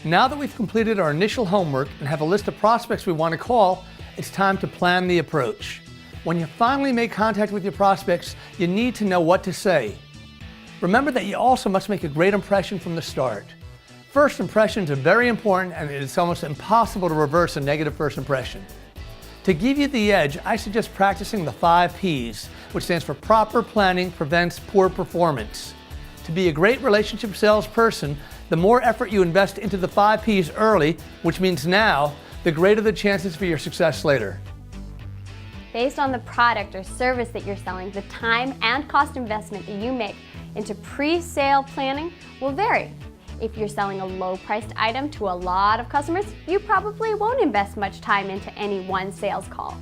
Now that we've completed our initial homework and have a list of prospects we want to call, it's time to plan the approach. When you finally make contact with your prospects, you need to know what to say. Remember that you also must make a great impression from the start. First impressions are very important, and it's almost impossible to reverse a negative first impression. To give you the edge, I suggest practicing the 5 Ps, which stands for proper planning prevents poor performance. To be a great relationship salesperson, the more effort you invest into the 5 Ps early, which means now, the greater the chances for your success later. Based on the product or service that you're selling, the time and cost investment that you make into pre-sale planning will vary. If you're selling a low-priced item to a lot of customers, you probably won't invest much time into any one sales call.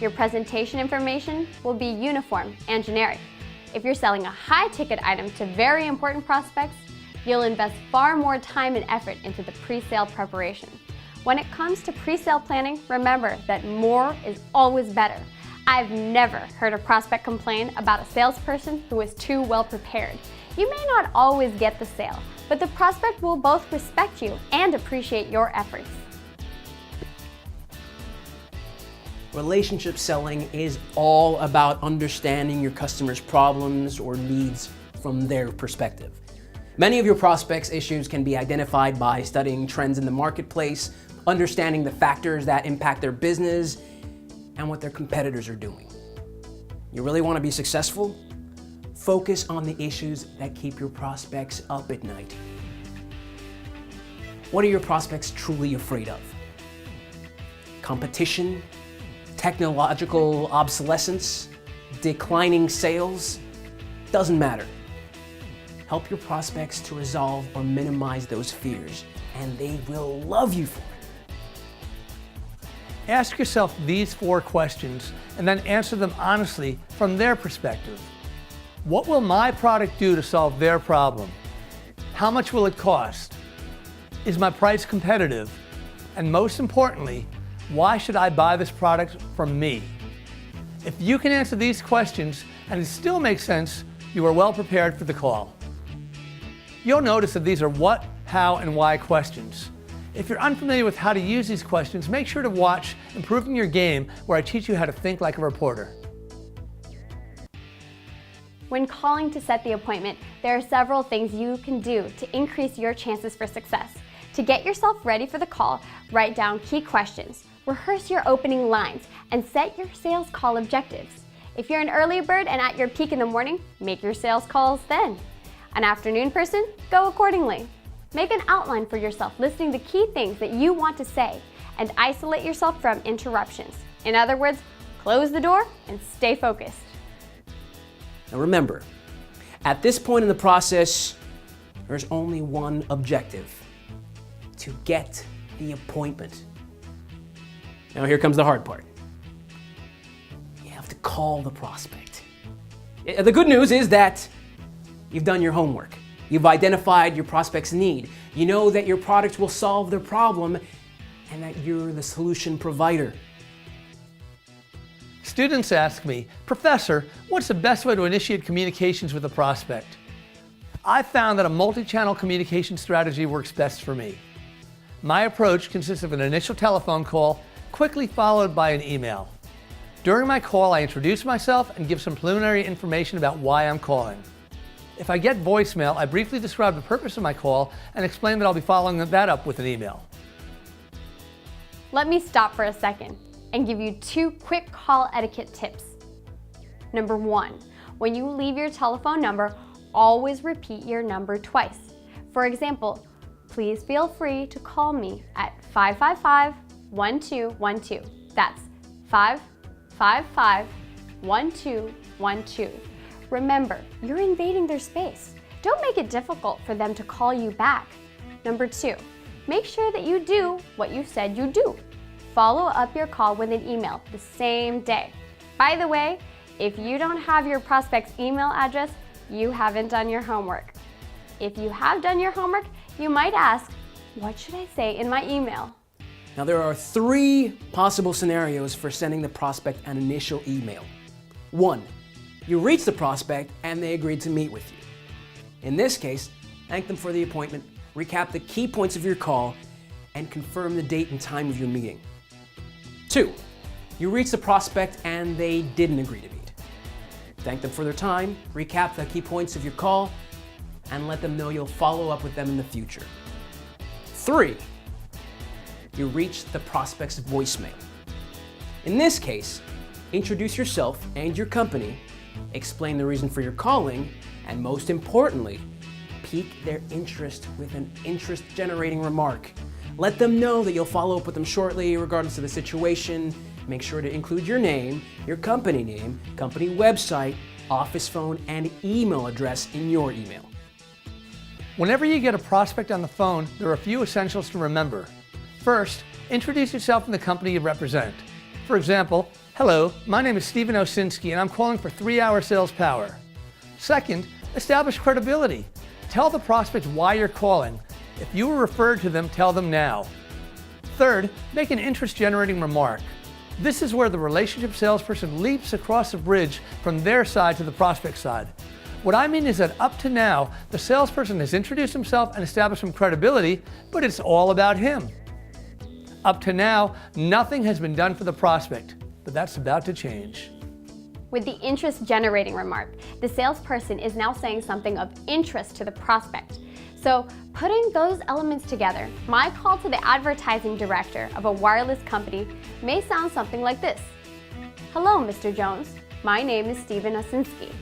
Your presentation information will be uniform and generic. If you're selling a high-ticket item to very important prospects, you'll invest far more time and effort into the pre-sale preparation. When it comes to pre-sale planning, remember that more is always better. I've never heard a prospect complain about a salesperson who is too well prepared. You may not always get the sale, but the prospect will both respect you and appreciate your efforts. Relationship selling is all about understanding your customer's problems or needs from their perspective. Many of your prospects' issues can be identified by studying trends in the marketplace, understanding the factors that impact their business, and what their competitors are doing. You really want to be successful? Focus on the issues that keep your prospects up at night. What are your prospects truly afraid of? Competition? Technological obsolescence? Declining sales? Doesn't matter. Help your prospects to resolve or minimize those fears, and they will love you for it. Ask yourself these 4 questions and then answer them honestly from their perspective. What will my product do to solve their problem? How much will it cost? Is my price competitive? And most importantly, why should I buy this product from me? If you can answer these questions and it still makes sense, you are well prepared for the call. You'll notice that these are what, how, and why questions. If you're unfamiliar with how to use these questions, make sure to watch Improving Your Game, where I teach you how to think like a reporter. When calling to set the appointment, there are several things you can do to increase your chances for success. To get yourself ready for the call, write down key questions, rehearse your opening lines, and set your sales call objectives. If you're an early bird and at your peak in the morning, make your sales calls then. An afternoon person? Go accordingly. Make an outline for yourself listing the key things that you want to say and isolate yourself from interruptions. In other words, close the door and stay focused. Now remember, at this point in the process, there's only one objective: to get the appointment. Now here comes the hard part. You have to call the prospect. The good news is that you've done your homework. You've identified your prospect's need. You know that your product will solve their problem and that you're the solution provider. Students ask me, "Professor, what's the best way to initiate communications with a prospect?" I found that a multi-channel communication strategy works best for me. My approach consists of an initial telephone call, quickly followed by an email. During my call, I introduce myself and give some preliminary information about why I'm calling. If I get voicemail, I briefly describe the purpose of my call and explain that I'll be following that up with an email. Let me stop for a second and give you 2 quick call etiquette tips. Number 1, when you leave your telephone number, always repeat your number twice. For example, please feel free to call me at 555-1212. That's 555-1212. Remember, you're invading their space. Don't make it difficult for them to call you back. Number 2, make sure that you do what you said you'd do. Follow up your call with an email the same day. By the way, if you don't have your prospect's email address, you haven't done your homework. If you have done your homework, you might ask, what should I say in my email? Now there are 3 possible scenarios for sending the prospect an initial email. 1, you reach the prospect and they agreed to meet with you. In this case, thank them for the appointment, recap the key points of your call, and confirm the date and time of your meeting. 2, you reach the prospect and they didn't agree to meet. Thank them for their time, recap the key points of your call, and let them know you'll follow up with them in the future. 3, you reach the prospect's voicemail. In this case, introduce yourself and your company, explain the reason for your calling, and most importantly, pique their interest with an interest-generating remark. Let them know that you'll follow up with them shortly regardless of the situation. Make sure to include your name, your company name, company website, office phone, and email address in your email. Whenever you get a prospect on the phone, there are a few essentials to remember. First, introduce yourself and the company you represent. For example, hello, my name is Stephen Osinski and I'm calling for 3HrSalesPower. Second, establish credibility. Tell the prospect why you're calling. If you were referred to them, tell them now. Third, make an interest-generating remark. This is where the relationship salesperson leaps across the bridge from their side to the prospect side. What I mean is that up to now, the salesperson has introduced himself and established some credibility, but it's all about him. Up to now, nothing has been done for the prospect, but that's about to change. With the interest-generating remark, the salesperson is now saying something of interest to the prospect. So, putting those elements together, my call to the advertising director of a wireless company may sound something like this. Hello, Mr. Jones. My name is Stephen Osinski.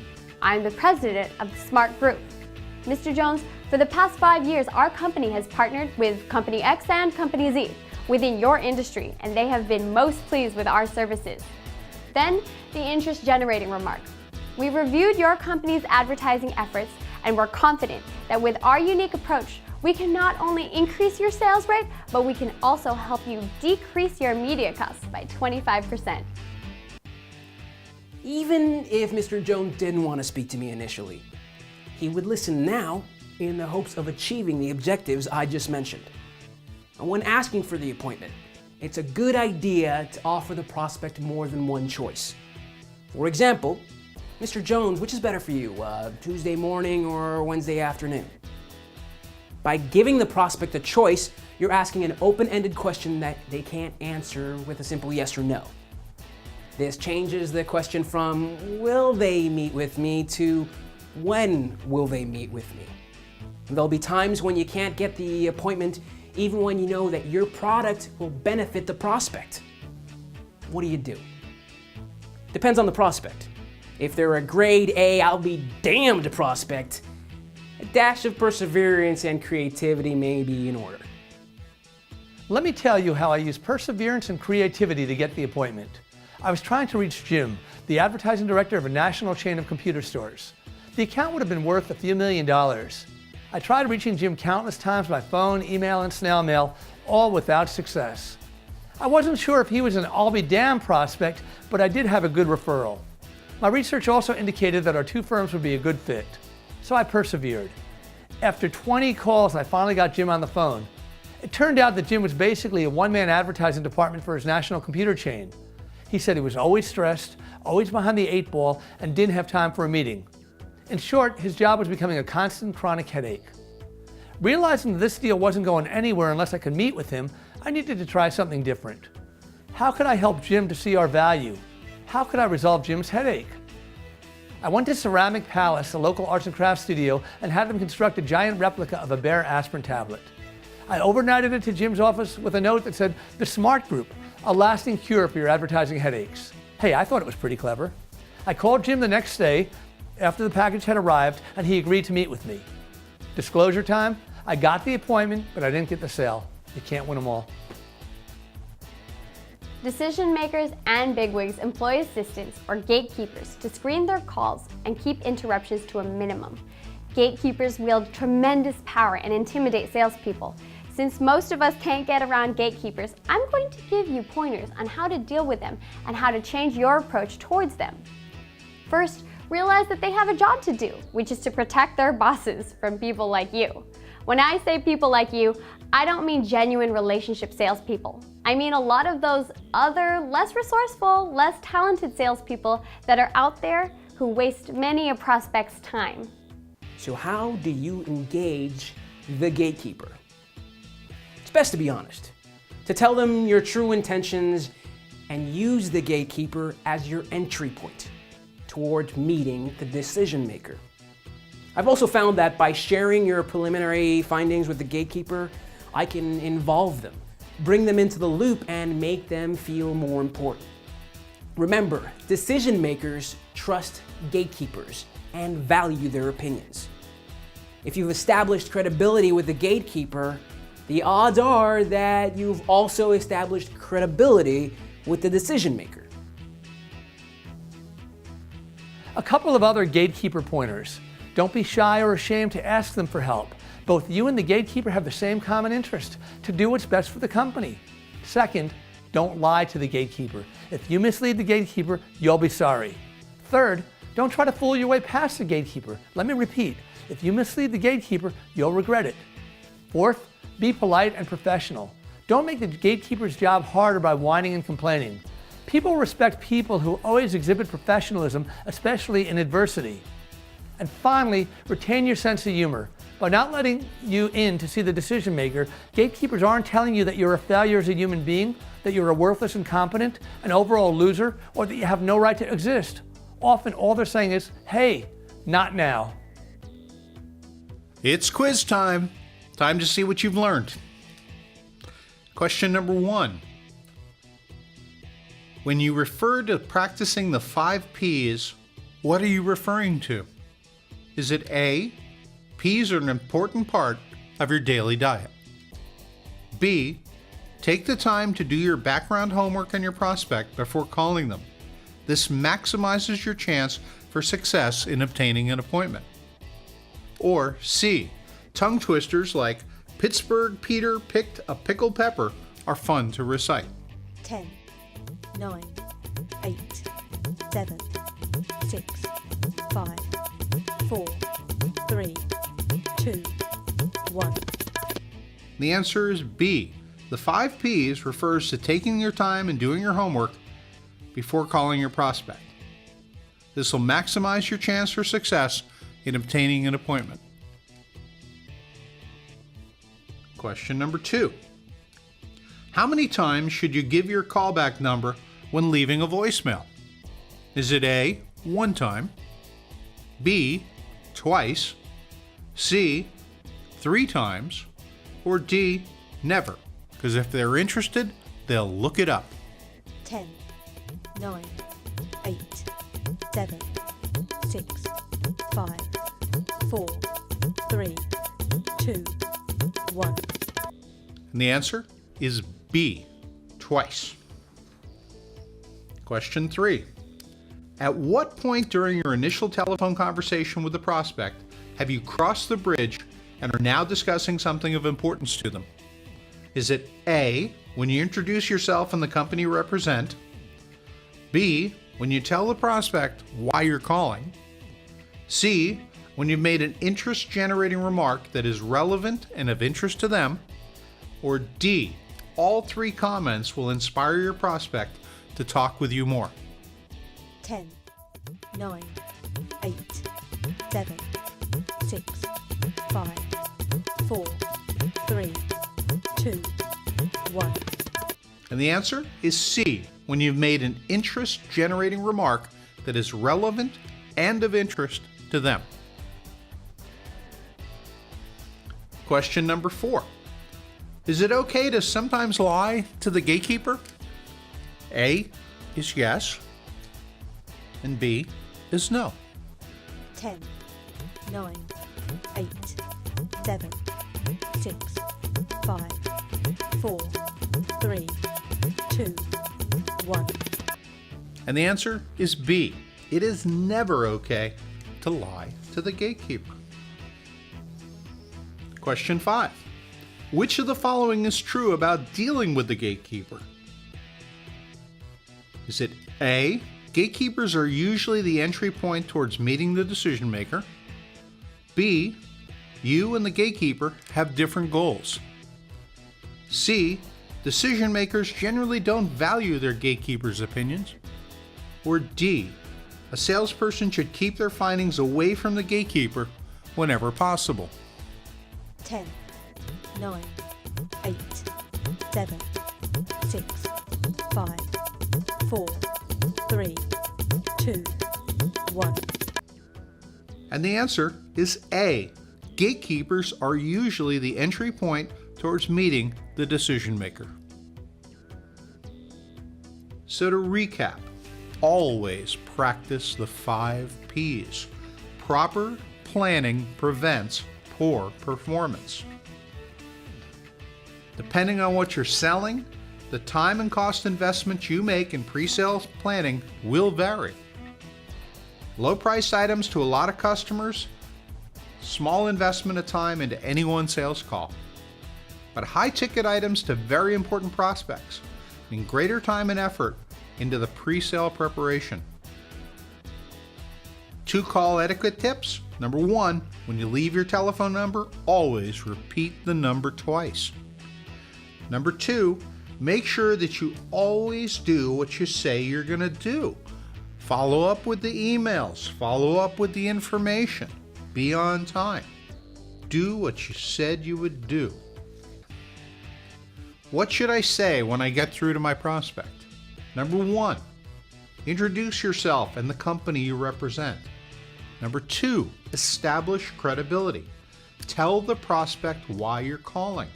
I'm the president of the Smart Group. Mr. Jones, for the past 5 years, our company has partnered with Company X and Company Z within your industry, and they have been most pleased with our services. Then, the interest-generating remark. We reviewed your company's advertising efforts, and we're confident that with our unique approach, we can not only increase your sales rate, but we can also help you decrease your media costs by 25%. Even if Mr. Jones didn't want to speak to me initially, he would listen now in the hopes of achieving the objectives I just mentioned. And when asking for the appointment, it's a good idea to offer the prospect more than one choice. For example, Mr. Jones, which is better for you, Tuesday morning or Wednesday afternoon? By giving the prospect a choice, you're asking an open-ended question that they can't answer with a simple yes or no. This changes the question from, will they meet with me, to when will they meet with me? There'll be times when you can't get the appointment even when you know that your product will benefit the prospect. What do you do? Depends on the prospect. If they're a grade A, I'll be damned prospect, a dash of perseverance and creativity may be in order. Let me tell you how I use perseverance and creativity to get the appointment. I was trying to reach Jim, the advertising director of a national chain of computer stores. The account would have been worth a few $1 million. I tried reaching Jim countless times by phone, email, and snail mail, all without success. I wasn't sure if he was an I'll-be-damned prospect, but I did have a good referral. My research also indicated that our two firms would be a good fit, so I persevered. After 20 calls, I finally got Jim on the phone. It turned out that Jim was basically a one-man advertising department for his national computer chain. He said he was always stressed, always behind the 8 ball, and didn't have time for a meeting. In short, his job was becoming a constant chronic headache. Realizing that this deal wasn't going anywhere unless I could meet with him, I needed to try something different. How could I help Jim to see our value? How could I resolve Jim's headache? I went to Ceramic Palace, a local arts and crafts studio, and had them construct a giant replica of a Bayer aspirin tablet. I overnighted it to Jim's office with a note that said, "The Smart Group, a lasting cure for your advertising headaches." Hey, I thought it was pretty clever. I called Jim the next day after the package had arrived, and he agreed to meet with me. Disclosure time, I got the appointment, but I didn't get the sale. You can't win them all. Decision makers and bigwigs employ assistants or gatekeepers to screen their calls and keep interruptions to a minimum. Gatekeepers wield tremendous power and intimidate salespeople. Since most of us can't get around gatekeepers, I'm going to give you pointers on how to deal with them and how to change your approach towards them. First, realize that they have a job to do, which is to protect their bosses from people like you. When I say people like you, I don't mean genuine relationship salespeople. I mean a lot of those other, less resourceful, less talented salespeople that are out there who waste many a prospect's time. So how do you engage the gatekeeper? It's best to be honest, to tell them your true intentions and use the gatekeeper as your entry point towards meeting the decision maker. I've also found that by sharing your preliminary findings with the gatekeeper, I can involve them, bring them into the loop, and make them feel more important. Remember, decision makers trust gatekeepers and value their opinions. If you've established credibility with the gatekeeper, the odds are that you've also established credibility with the decision maker. A couple of other gatekeeper pointers. Don't be shy or ashamed to ask them for help. Both you and the gatekeeper have the same common interest, to do what's best for the company. Second, don't lie to the gatekeeper. If you mislead the gatekeeper, you'll be sorry. Third, don't try to fool your way past the gatekeeper. Let me repeat, if you mislead the gatekeeper, you'll regret it. Fourth, be polite and professional. Don't make the gatekeeper's job harder by whining and complaining. People respect people who always exhibit professionalism, especially in adversity. And finally, retain your sense of humor. By not letting you in to see the decision maker, gatekeepers aren't telling you that you're a failure as a human being, that you're a worthless incompetent, an overall loser, or that you have no right to exist. Often all they're saying is, hey, not now. It's quiz time. Time to see what you've learned. Question number 1. When you refer to practicing the 5 Ps, what are you referring to? Is it A, peas are an important part of your daily diet? B, take the time to do your background homework on your prospect before calling them. This maximizes your chance for success in obtaining an appointment. Or C, tongue twisters like Pittsburgh Peter picked a pickled pepper are fun to recite. 10, 9, 8, 7, 6, 5, 4, 3, 2, 1. The answer is B. The 5 Ps refers to taking your time and doing your homework before calling your prospect. This will maximize your chance for success in obtaining an appointment. Question number 2. How many times should you give your callback number when leaving a voicemail? Is it A, 1 time, B, twice, C, 3 times, or D, never? Because if they're interested, they'll look it up. 10, 9, 8, 7, 6, 5, 4, 3, 2, 1. And the answer is B, twice. Question 3. At what point during your initial telephone conversation with the prospect have you crossed the bridge and are now discussing something of importance to them? Is it A, when you introduce yourself and the company you represent? B, when you tell the prospect why you're calling? C, when you've made an interest-generating remark that is relevant and of interest to them? Or D, all 3 comments will inspire your prospect to talk with you more? 10, 9, 8, 7, 6, 5, 4, 3, 2, 1. And the answer is C, when you've made an interest-generating remark that is relevant and of interest to them. Question number 4. Is it okay to sometimes lie to the gatekeeper? A is yes, and B is no. 10, 9, 8, 7, 6, 5, 4, 3, 2, 1. And the answer is B. It is never okay to lie to the gatekeeper. Question 5. Which of the following is true about dealing with the gatekeeper? Is it A, gatekeepers are usually the entry point towards meeting the decision maker? B, you and the gatekeeper have different goals? C, decision makers generally don't value their gatekeeper's opinions? Or D, a salesperson should keep their findings away from the gatekeeper whenever possible? 10, 9, 8, 7, 6, 5, 4, 3, 2, 1. And the answer is A. Gatekeepers are usually the entry point towards meeting the decision maker. So to recap, always practice the 5 P's. Proper planning prevents poor performance. Depending on what you're selling, the time and cost investment you make in pre-sales planning will vary. Low-priced items to a lot of customers, small investment of time into any one sales call. But high-ticket items to very important prospects mean greater time and effort into the pre-sale preparation. 2 call etiquette tips. Number 1, when you leave your telephone number, always repeat the number twice. Number 2, make sure that you always do what you say you're going to do. Follow up with the emails, follow up with the information, be on time. Do what you said you would do. What should I say when I get through to my prospect? Number 1, introduce yourself and the company you represent. Number 2, establish credibility. Tell the prospect why you're calling.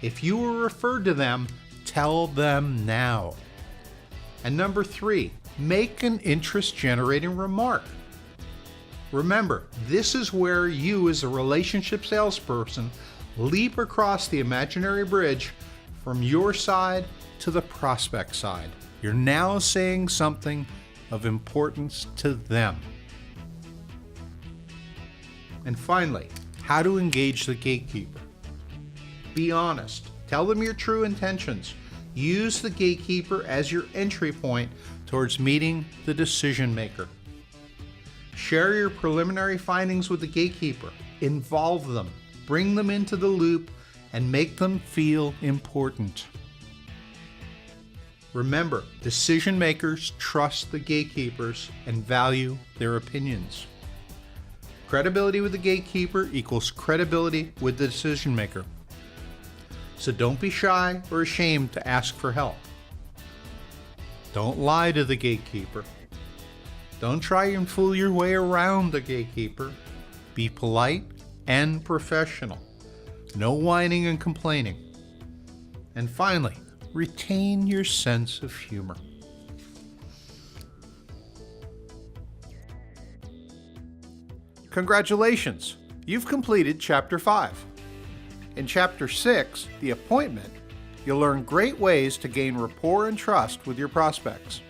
If you were referred to them, tell them now. And number 3, make an interest-generating remark. Remember, this is where you as a relationship salesperson leap across the imaginary bridge from your side to the prospect side. You're now saying something of importance to them. And finally, how to engage the gatekeeper. Be honest. Tell them your true intentions. Use the gatekeeper as your entry point towards meeting the decision maker. Share your preliminary findings with the gatekeeper. Involve them. Bring them into the loop and make them feel important. Remember, decision makers trust the gatekeepers and value their opinions. Credibility with the gatekeeper equals credibility with the decision maker. So don't be shy or ashamed to ask for help. Don't lie to the gatekeeper. Don't try and fool your way around the gatekeeper. Be polite and professional. No whining and complaining. And finally, retain your sense of humor. Congratulations! You've completed Chapter 5. In Chapter 6, The Appointment, you'll learn great ways to gain rapport and trust with your prospects.